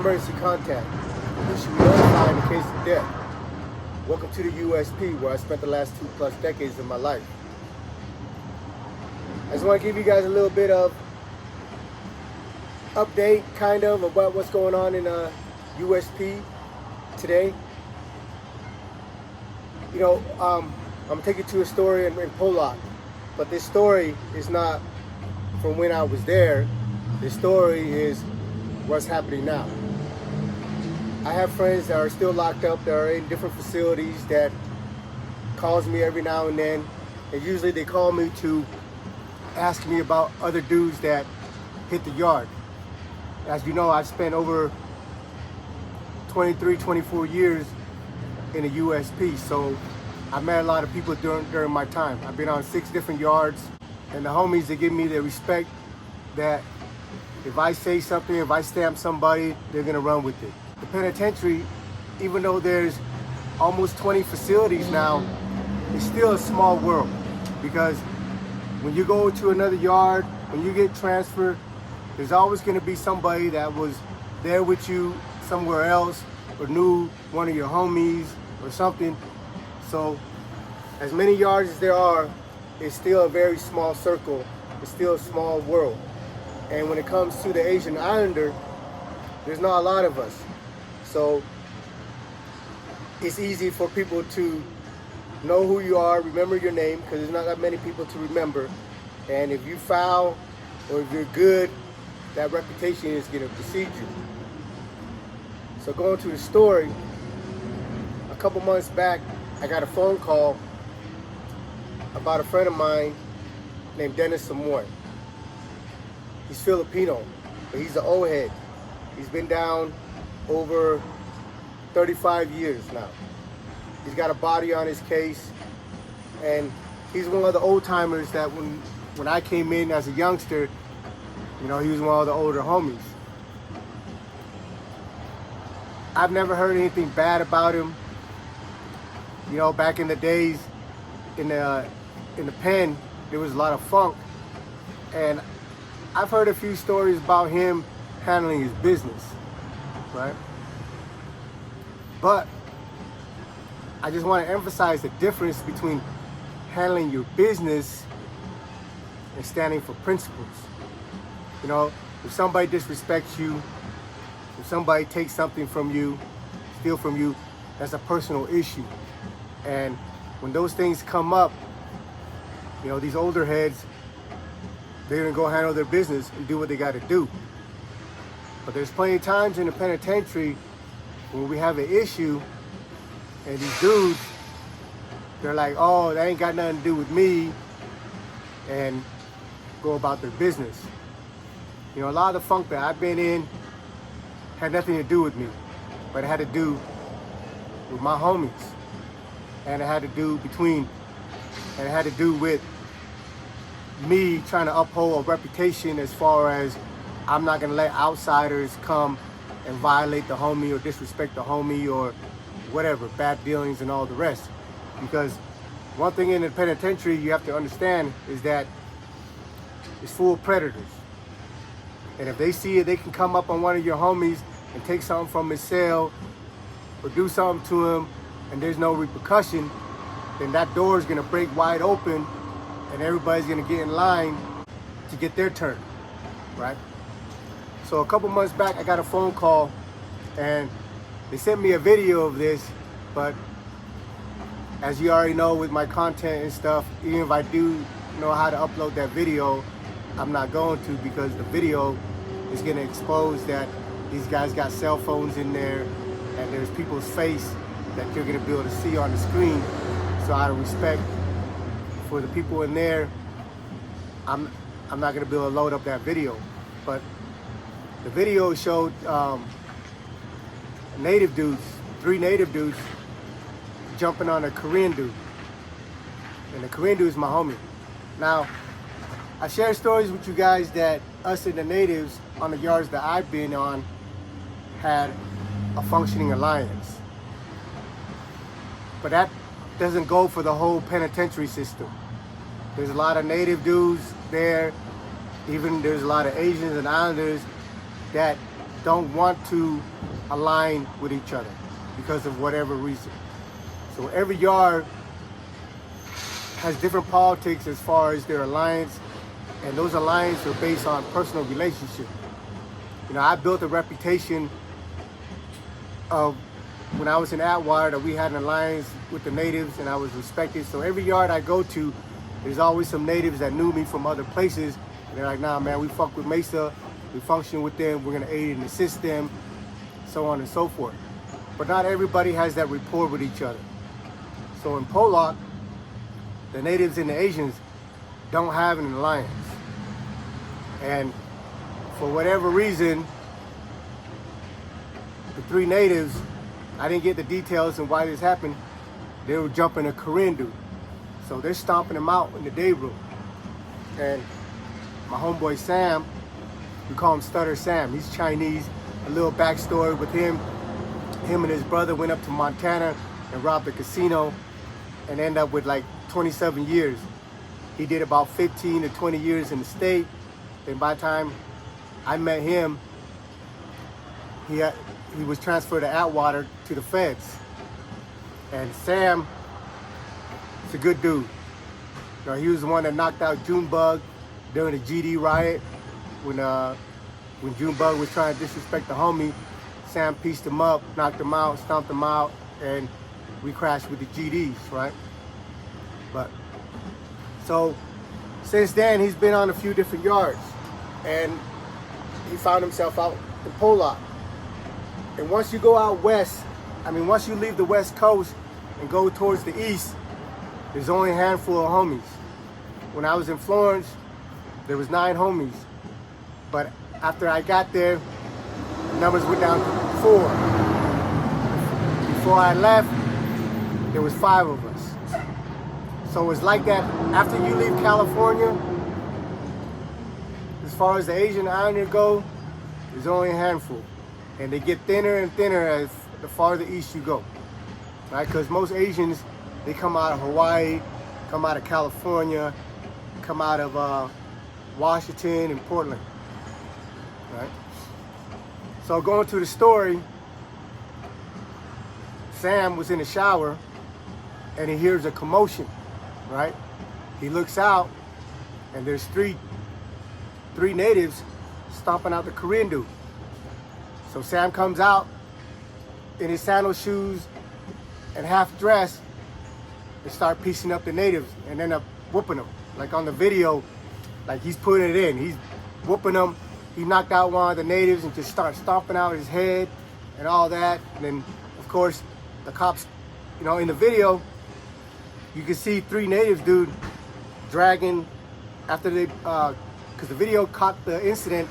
emergency contact. You should be notified in case of death. Welcome to the USP, where I spent the last 2+ decades of my life. I just want to give you guys a little bit of update, kind of, about what's going on in USP today. You know, I'm going to take you to a story in Polloc, but this story is not from when I was there. This story is what's happening now. I have friends that are still locked up, that are in different facilities, that calls me every now and then, and usually they call me to ask me about other dudes that hit the yard. As you know, I've spent over 23, 24 years in a USP, so I met a lot of people during my time. I've been on 6 different yards, and the homies, they give me the respect that if I say something, if I stamp somebody, they're gonna run with it. The penitentiary, even though there's almost 20 facilities now, it's still a small world, because when you go to another yard, when you get transferred, there's always gonna be somebody that was there with you somewhere else, or knew one of your homies or something. So as many yards as there are, it's still a very small circle. It's still a small world. And when it comes to the Asian Islander, there's not a lot of us. So it's easy for people to know who you are, remember your name, because there's not that many people to remember. And if you foul or if you're good, that reputation is going to precede you. So going to the story, a couple months back, I got a phone call about a friend of mine named Dennis Samoy. He's Filipino, but he's an old head. He's been down over 35 years now. He's got a body on his case, and he's one of the old timers that when I came in as a youngster, you know, he was one of the older homies. I've never heard anything bad about him. You know, back in the days, in the pen, there was a lot of funk, and I've heard a few stories about him handling his business, right? But I just want to emphasize the difference between handling your business and standing for principles. You know, if somebody disrespects you, if somebody takes something from you, steal from you, that's a personal issue. And when those things come up, you know, these older heads, they're gonna go handle their business and do what they gotta do. But there's plenty of times in the penitentiary when we have an issue and these dudes, they're like, oh, that ain't got nothing to do with me, and go about their business. You know, a lot of the funk that I've been in had nothing to do with me, but it had to do with my homies. And it had to do with me trying to uphold a reputation, as far as I'm not gonna let outsiders come and violate the homie or disrespect the homie or whatever, bad dealings and all the rest. Because one thing in the penitentiary you have to understand is that it's full of predators. And if they see it, they can come up on one of your homies and take something from his cell or do something to him, and there's no repercussion, then that door is gonna break wide open and everybody's gonna get in line to get their turn, right? So a couple months back, I got a phone call and they sent me a video of this, but as you already know with my content and stuff, even if I do know how to upload that video, I'm not going to, because the video is gonna expose that these guys got cell phones in there and there's people's face that you're gonna be able to see on the screen. So out of respect for the people in there, I'm not gonna be able to load up that video. But the video showed native dudes, 3 native dudes jumping on a Korean dude. And the Korean dude is my homie. Now, I share stories with you guys that us and the natives on the yards that I've been on had a functioning alliance. But that doesn't go for the whole penitentiary system. There's a lot of native dudes there, even there's a lot of Asians and Islanders that don't want to align with each other because of whatever reason. So every yard has different politics as far as their alliance, and those alliances are based on personal relationship. You know, I built a reputation of when I was in Atwater that we had an alliance with the natives and I was respected. So every yard I go to, there's always some natives that knew me from other places. And they're like, nah, man, we fuck with Mesa. We function with them. We're going to aid and assist them, so on and so forth. But not everybody has that rapport with each other. So in Polloc, the natives and the Asians don't have an alliance. And for whatever reason, the three natives, I didn't get the details and why this happened, they were jumping a Korean dude. So they're stomping him out in the day room. And my homeboy Sam, we call him Stutter Sam. He's Chinese. A little backstory with him. Him and his brother went up to Montana and robbed a casino and ended up with like 27 years. He did about 15 to 20 years in the state. Then by the time I met him, he was transferred to Atwater to the feds. And Sam is a good dude. You know, he was the one that knocked out Junebug during the GD riot. When Junebug was trying to disrespect the homie, Sam pieced him up, knocked him out, stomped him out, and we crashed with the GDs, right? But so since then, he's been on a few different yards, and he found himself out in Polloc. And once you go out west, once you leave the West Coast and go towards the east, there's only a handful of homies. When I was in Florence, there was 9 homies. But after I got there, the numbers went down to 4. Before I left, there was 5 of us. So it's like that after you leave California, as far as the Asian Islander go, there's only a handful. And they get thinner and thinner as the farther east you go, right? Because most Asians, they come out of Hawaii, come out of California, come out of Washington and Portland, right? So going to the story, Sam was in the shower and he hears a commotion, right? He looks out and there's three natives stomping out the Korean dude. So Sam comes out in his sandal shoes and half dressed and start piecing up the natives and end up whooping them. Like on the video, like he's putting it in. He's whooping them. He knocked out one of the natives and just starts stomping out his head and all that. And then, of course, the cops, you know, in the video, you can see 3 natives, dude, dragging after they, because the video caught the incident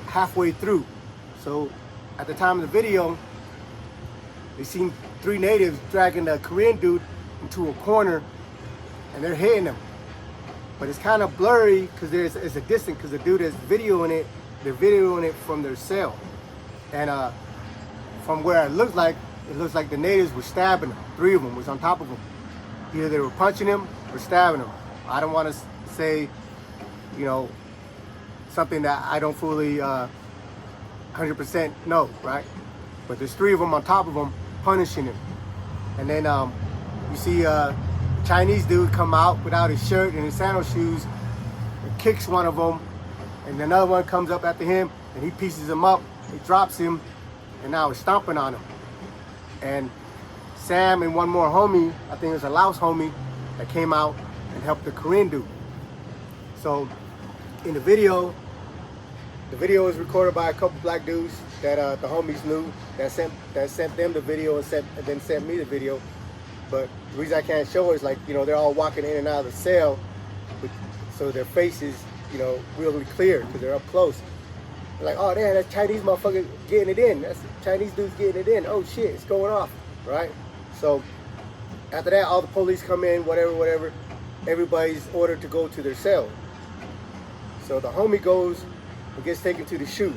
halfway through. So at the time of the video, they seen 3 natives dragging the Korean dude into a corner and they're hitting him. But it's kind of blurry because it's a distance because the dude is videoing it, they're videoing it from their cell. And from where it looks like the natives were stabbing him. 3 of them was on top of him. Either they were punching him or stabbing him. I don't want to say, you know, something that I don't fully 100% know, right? But there's 3 of them on top of him punishing him. And then you see a Chinese dude come out without his shirt and his sandal shoes and kicks one of them. And another one comes up after him and he pieces him up, he drops him, and now he's stomping on him. And Sam and one more homie, I think it was a Laos homie, that came out and helped the Korean dude. So in the video was recorded by a couple black dudes that the homies knew that sent them the video and then sent me the video. But the reason I can't show it is, like, you know, they're all walking in and out of the cell, so their faces, you know, really clear because they're up close. They're like, oh damn, that's Chinese motherfucker getting it in. That's Chinese dudes getting it in. Oh shit, it's going off, right? So after that, all the police come in, whatever. Everybody's ordered to go to their cell. So the homie goes and gets taken to the SHU.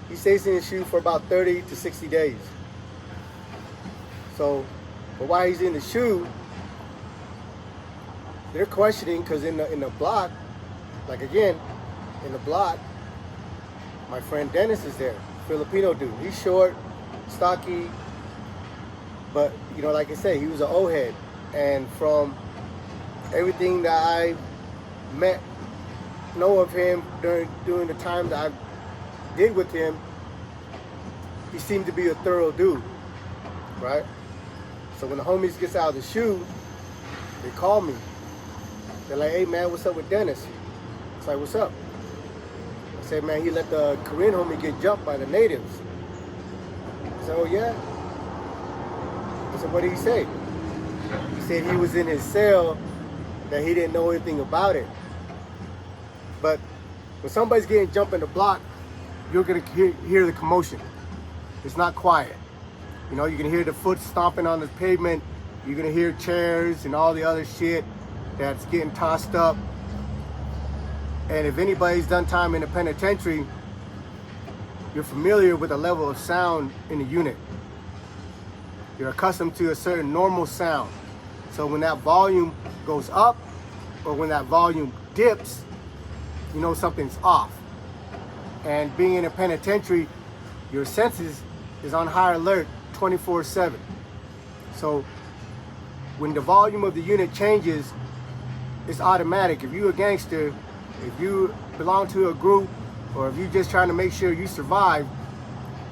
He stays in the SHU for about 30 to 60 days. So, but while he's in the SHU, they're questioning, because in the block, like again, in the block, my friend Dennis is there, Filipino dude. He's short, stocky, but you know, like I said, he was an old head. And from everything that I know of him during the time that I did with him, he seemed to be a thorough dude, right? So when the homies gets out of the shoe, they call me. They're like, hey man, what's up with Dennis? It's like, what's up? I said, man, he let the Korean homie get jumped by the natives. I said, oh yeah? I said, what did he say? He said he was in his cell, that he didn't know anything about it. But when somebody's getting jumped in the block, you're gonna hear the commotion. It's not quiet. You know, you can hear the foot stomping on the pavement. You're gonna hear chairs and all the other shit that's getting tossed up. And if anybody's done time in the penitentiary, you're familiar with the level of sound in the unit. You're accustomed to a certain normal sound. So when that volume goes up or when that volume dips, you know something's off. And being in a penitentiary, your senses is on high alert 24/7. So when the volume of the unit changes, it's automatic. If you're a gangster, if you belong to a group, or if you're just trying to make sure you survive,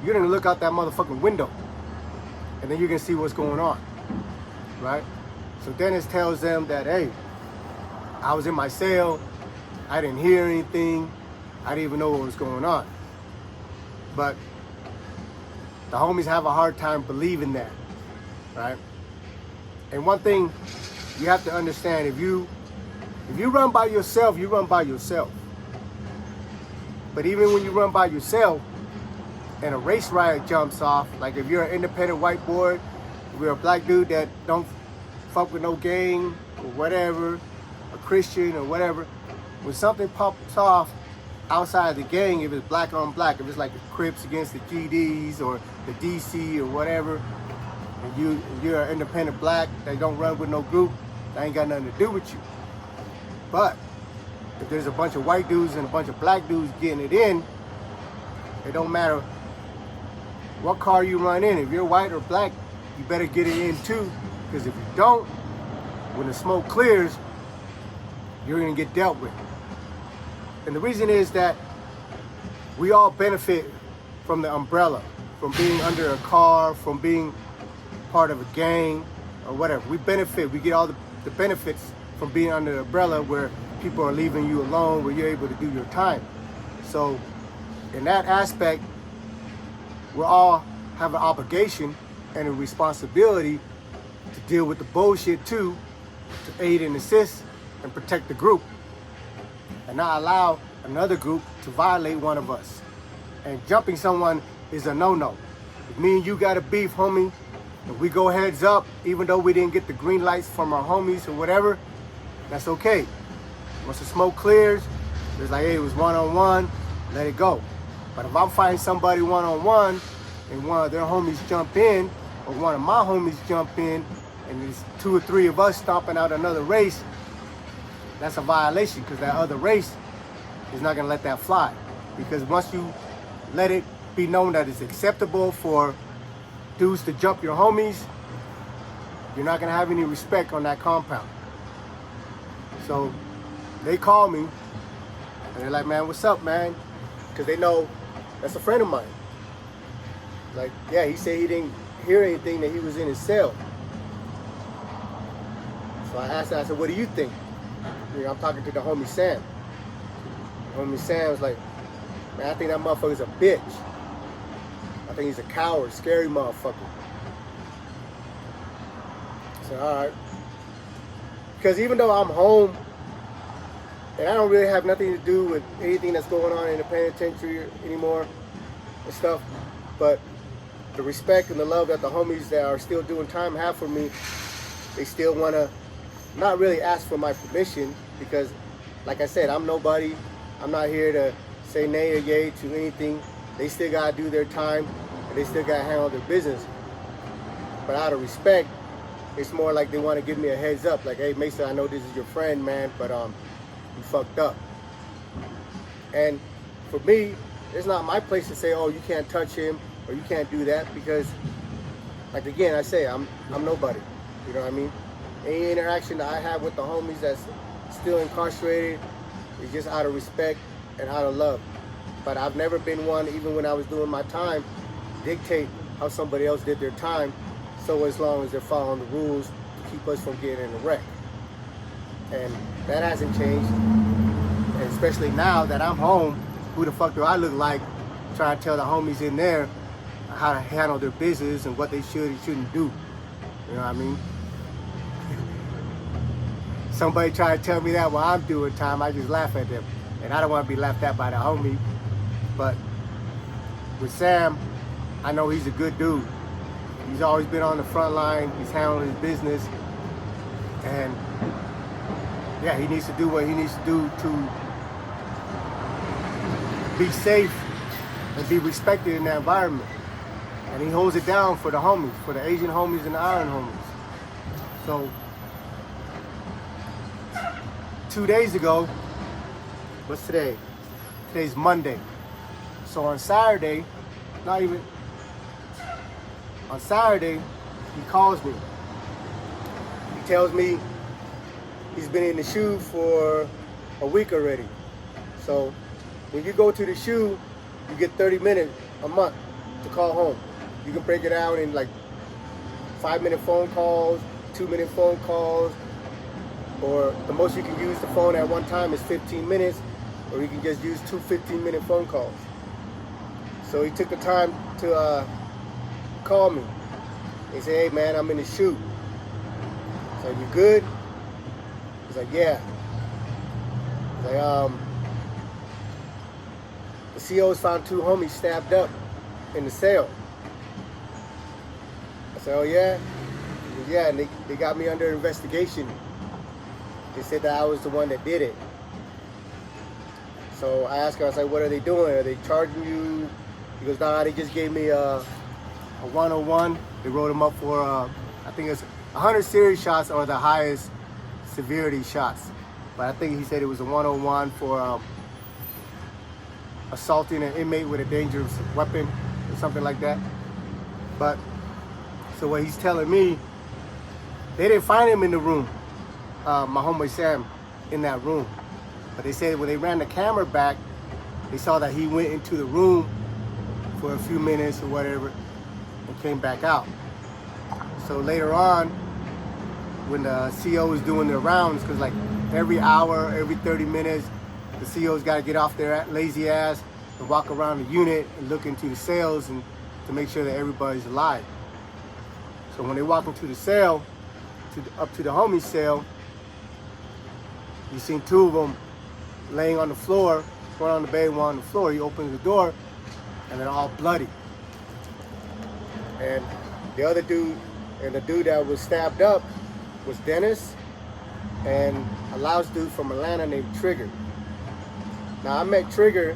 you're gonna look out that motherfucking window, and then you're gonna see what's going on, right? So Dennis tells them that, hey, I was in my cell, I didn't hear anything, I didn't even know what was going on. But the homies have a hard time believing that, right? And one thing you have to understand, if you run by yourself, you run by yourself. But even when you run by yourself and a race riot jumps off, like if you're an independent white boy, if you're a black dude that don't fuck with no gang or whatever, a Christian or whatever, when something pops off outside the gang, if it's black on black, if it's like the Crips against the GDs or the DC or whatever, and you're an independent black that don't run with no group, that ain't got nothing to do with you. But if there's a bunch of white dudes and a bunch of black dudes getting it in, it don't matter what car you run in. If you're white or black, you better get it in too, because if you don't, when the smoke clears, you're gonna get dealt with. And the reason is that we all benefit from the umbrella, from being under a car, from being part of a gang or whatever. We benefit, we get all the benefits from being under the umbrella where people are leaving you alone, where you're able to do your time. So in that aspect, we all have an obligation and a responsibility to deal with the bullshit too, to aid and assist and protect the group, and not allow another group to violate one of us. And jumping someone is a no-no. If me and you got a beef, homie, and we go heads up, even though we didn't get the green lights from our homies or whatever, that's okay. Once the smoke clears, it's like, hey, it was one-on-one, let it go. But if I'm fighting somebody one-on-one and one of their homies jump in, or one of my homies jump in, and there's 2 or 3 of us stomping out another race, that's a violation, because that other race is not gonna let that fly. Because once you let it be known that it's acceptable for dudes to jump your homies, you're not gonna have any respect on that compound. So they call me and they're like, man, what's up, man? Because they know that's a friend of mine. Like, yeah, he said he didn't hear anything, that he was in his cell. So I asked him, I said, what do you think? You know, I'm talking to the homie Sam. The homie Sam was like, man, I think that motherfucker's a bitch. I think he's a coward, scary motherfucker. I said, all right. Because even though I'm home, and I don't really have nothing to do with anything that's going on in the penitentiary anymore and stuff, but the respect and the love that the homies that are still doing time have for me, they still want to not really ask for my permission, because like I said, I'm nobody. I'm not here to say nay or yay to anything. They still got to do their time, and they still got to handle their business. But out of respect, it's more like they want to give me a heads up, like, hey Mason, I know this is your friend, man, but you fucked up. And for me, it's not my place to say, oh, you can't touch him or you can't do that, because, like again, I say I'm nobody. You know what I mean? Any interaction that I have with the homies that's still incarcerated is just out of respect and out of love. But I've never been one, even when I was doing my time, dictate how somebody else did their time, so as long as they're following the rules to keep us from getting in a wreck. And that hasn't changed. And especially now that I'm home, who the fuck do I look like trying to tell the homies in there how to handle their business and what they should and shouldn't do? You know what I mean? Somebody try to tell me that while I'm doing time, I just laugh at them. And I don't want to be laughed at by the homie. But with Sam, I know he's a good dude. He's always been on the front line. He's handling his business. And yeah, he needs to do what he needs to do to be safe and be respected in that environment. And he holds it down for the homies, for the Asian homies and the Iron homies. So 2 days ago, what's today? Today's Monday. So on Saturday, on Saturday, he calls me. He tells me he's been in the SHU for a week already. So when you go to the SHU, you get 30 minutes a month to call home. You can break it out in like 5-minute phone calls, 2-minute phone calls, or the most you can use the phone at one time is 15 minutes, or you can just use 2 15-minute phone calls. So he took the time to call me. He said, hey man, I'm in the SHU. I said, you good? He's like, yeah. He's like, the COs found 2 homies stabbed up in the cell. I said, oh yeah? He said, yeah, and they got me under investigation. They said that I was the one that did it. So I asked him, I was like, what are they doing? Are they charging you? He goes, nah, they just gave me a 101. They wrote him up for, I think it's 100 serious shots or the highest severity shots. But I think he said it was a 101 for assaulting an inmate with a dangerous weapon or something like that. But, so what he's telling me, they didn't find him in the room, my homeboy Sam, in that room. But they said when they ran the camera back, they saw that he went into the room for a few minutes or whatever and came back out. So later on, when the CO was doing their rounds, because like every hour, every 30 minutes, the CO's got to get off their lazy ass and walk around the unit and look into the cells and to make sure that everybody's alive. So when they walk into the cell, up to the homie cell, you seen 2 of them laying on the floor, one on the bed, one on the floor. He opens the door and they're all bloody. And the other dude, and the dude that was stabbed up was Dennis and a louse dude from Atlanta named Trigger. Now I met Trigger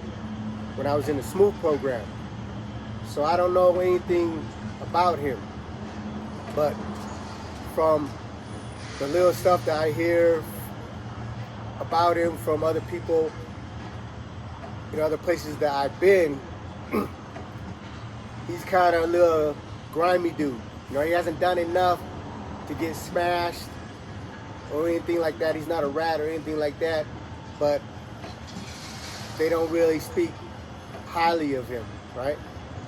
when I was in the Smooth program, so I don't know anything about him, but from the little stuff that I hear about him from other people in other places that I've been, he's kind of a little grimy dude. You know, he hasn't done enough to get smashed or anything like that. He's not a rat or anything like that, but they don't really speak highly of him, right?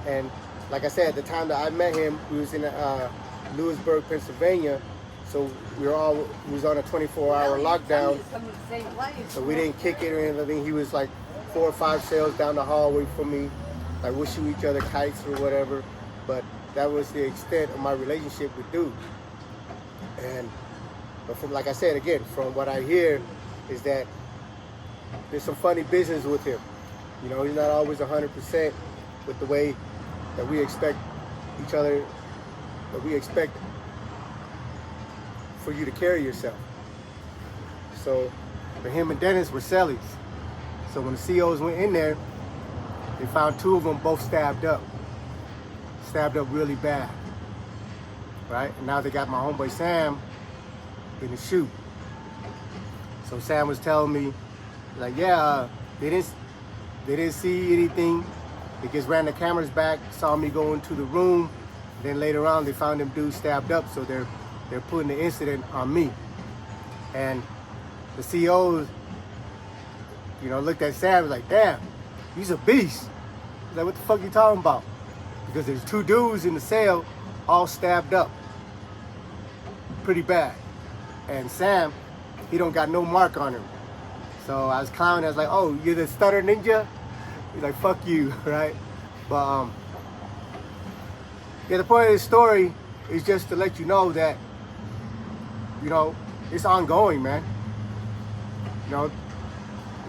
And like I said, at the time that I met him, we was in Lewisburg, Pennsylvania, so we was on a 24-hour lockdown, so we didn't kick it or anything. He was like 4 or 5 cells down the hallway from me, like we'll shoot each other kites or whatever, but that was the extent of my relationship with dude. But from, like I said, again, from what I hear is that there's some funny business with him. You know, he's not always 100% with the way that we expect each other, that we expect for you to carry yourself. So for him and Dennis were cellies. So when the COs went in there, they found 2 of them both stabbed up really bad, right? And now they got my homeboy Sam in the SHU. So Sam was telling me, like, yeah, they didn't see anything They just ran the cameras back, saw me go into the room. Then later on, they found them dudes stabbed up, so they're putting the incident on me. And the CEOs, looked at Sam and was like, damn, he's a beast. He's like, what the fuck you talking about? Because there's 2 dudes in the cell, all stabbed up. Pretty bad. And Sam, he don't got no mark on him. So I was clowning, I was like, oh, you're the Stutter Ninja? He's like, fuck you, right? But, yeah, the point of this story is just to let you know that, it's ongoing, man.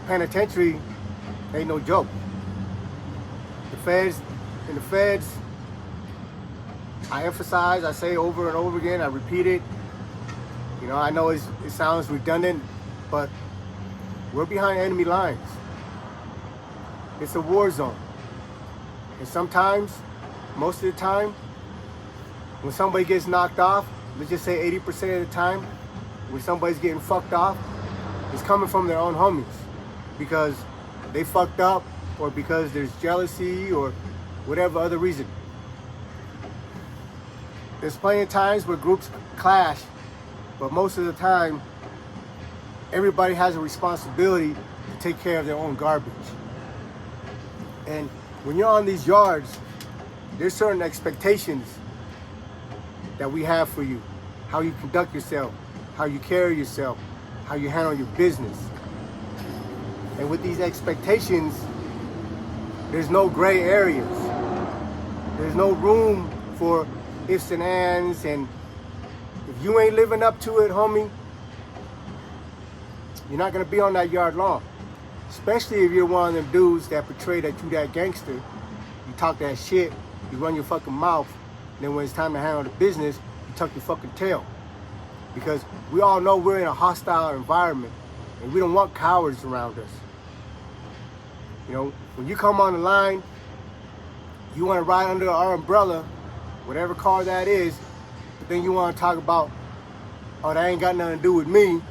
Penitentiary ain't no joke. The feds, I emphasize, I say over and over again, I repeat it. I know it sounds redundant, but we're behind enemy lines. It's a war zone. And sometimes, most of the time, when somebody gets knocked off, let's just say 80% of the time, when somebody's getting fucked off, it's coming from their own homies. Because they fucked up, or because there's jealousy, or whatever other reason. There's plenty of times where groups clash, but most of the time, everybody has a responsibility to take care of their own garbage. And when you're on these yards, there's certain expectations that we have for you. How you conduct yourself, how you carry yourself, how you handle your business. And with these expectations, there's no gray areas. There's no room for ifs and ands, and if you ain't living up to it, homie, you're not gonna be on that yard long. Especially if you're one of them dudes that portray that you that gangster, you talk that shit, you run your fucking mouth, and then when it's time to handle the business, you tuck your fucking tail. Because we all know we're in a hostile environment, and we don't want cowards around us. When you come on the line, you want to ride under our umbrella, whatever car that is, but then you want to talk about, oh, that ain't got nothing to do with me,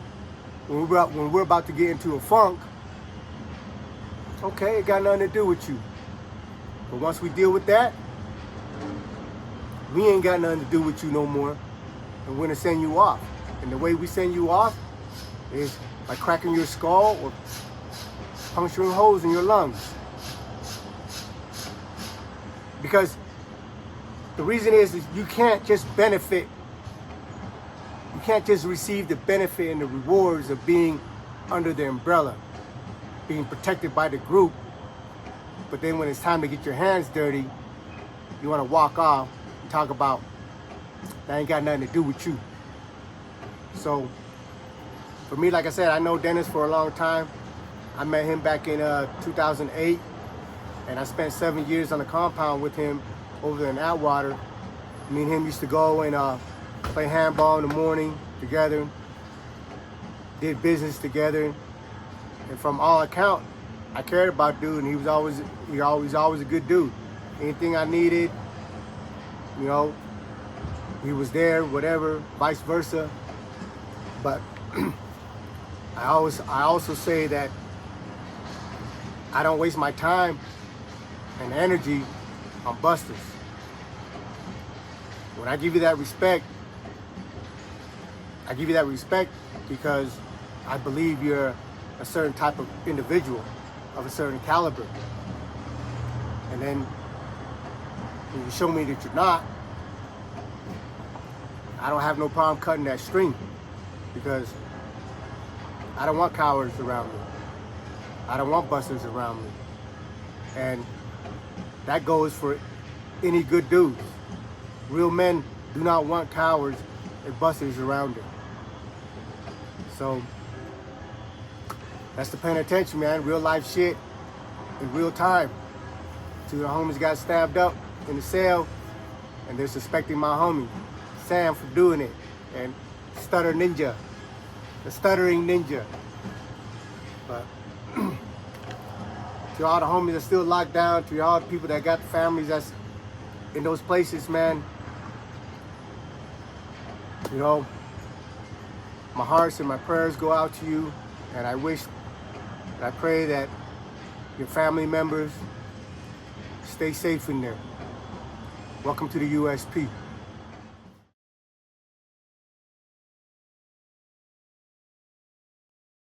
when we're about to get into a funk. Okay, it got nothing to do with you. But once we deal with that, we ain't got nothing to do with you no more, and we're gonna send you off. And the way we send you off is by cracking your skull or puncturing holes in your lungs. Because the reason is you can't just benefit, you can't just receive the benefit and the rewards of being under the umbrella, being protected by the group, but then when it's time to get your hands dirty, you want to walk off and talk about, that ain't got nothing to do with you. So, for me, like I said, I know Dennis for a long time. I met him back in 2008, and I spent 7 years on the compound with him over there in Atwater. Me and him used to go and play handball in the morning together, did business together, and from all account, I cared about dude, and he was always a good dude. Anything I needed, he was there, whatever, vice versa. But I also say that I don't waste my time and energy on busters. When I give you that respect, because I believe you're a certain type of individual of a certain caliber. And then when you show me that you're not, I don't have no problem cutting that string, because I don't want cowards around me. I don't want busters around me. And that goes for any good dudes. Real men do not want cowards and busters around them. So that's the penitentiary, man. Real life shit in real time. Two of the homies got stabbed up in the cell, and they're suspecting my homie Sam for doing it. And Stutter Ninja, the stuttering ninja. But to all the homies that still locked down, to all the people that got the families that's in those places, man, my hearts and my prayers go out to you, and I pray that your family members Stay safe in there. Welcome to the USP.